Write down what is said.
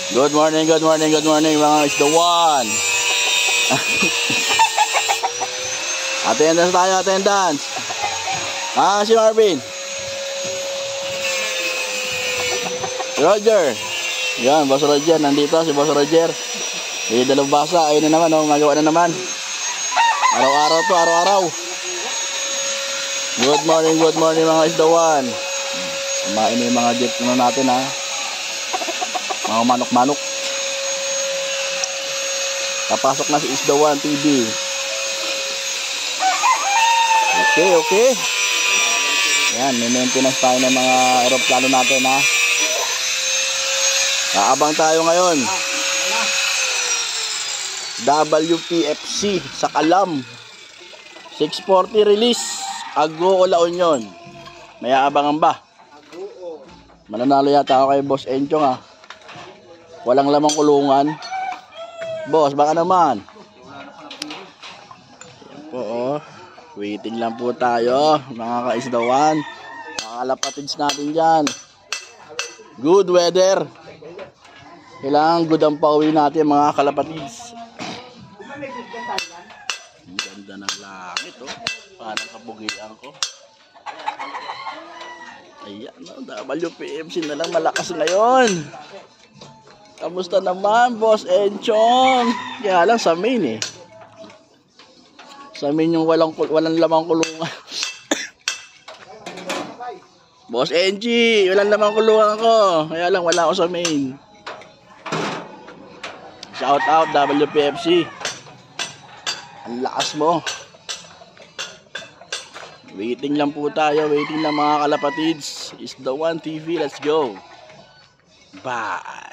Good morning mga isdawan. Attendance tayo, attendance. Si Marvin. Roger. Yan, Boss Roger, nandito si Boss Roger. May dalawang basa, ayun na naman, magawa na naman. Araw-araw to, araw-araw. Good morning mga isdawan. Kumain yung mga jet natin mga manok-manok. Papasok na si Isdawan TV. Okay. Yan, may maintenance tayo ng mga aeroplano natin Aabang tayo ngayon. WPFC sa Kalam. 640 release. Agoo La Union. May aabangan ba? Mananalo yata ako kay Boss Enchong Walang lamang kulungan. Boss, baka naman. Ayan po waiting lang po tayo mga kaisdawan. Mga kalapatids natin dyan. Good weather. Kailangan good ang pauwi natin mga kalapatids. Ang ganda ng langit parang kabugian ko. Ayan WPFC na lang malakas ngayon. Kamusta naman, Boss Enchong? Kaya lang sa main Sa main yung walang lamang kulungan. Boss Enchi, walang lamang kulungan ko. Kaya lang wala ako sa main. Shout out WPFC. Ang lakas mo. Waiting lang po tayo. Waiting lang mga kalapatids. Isdawan TV, let's go. Bye.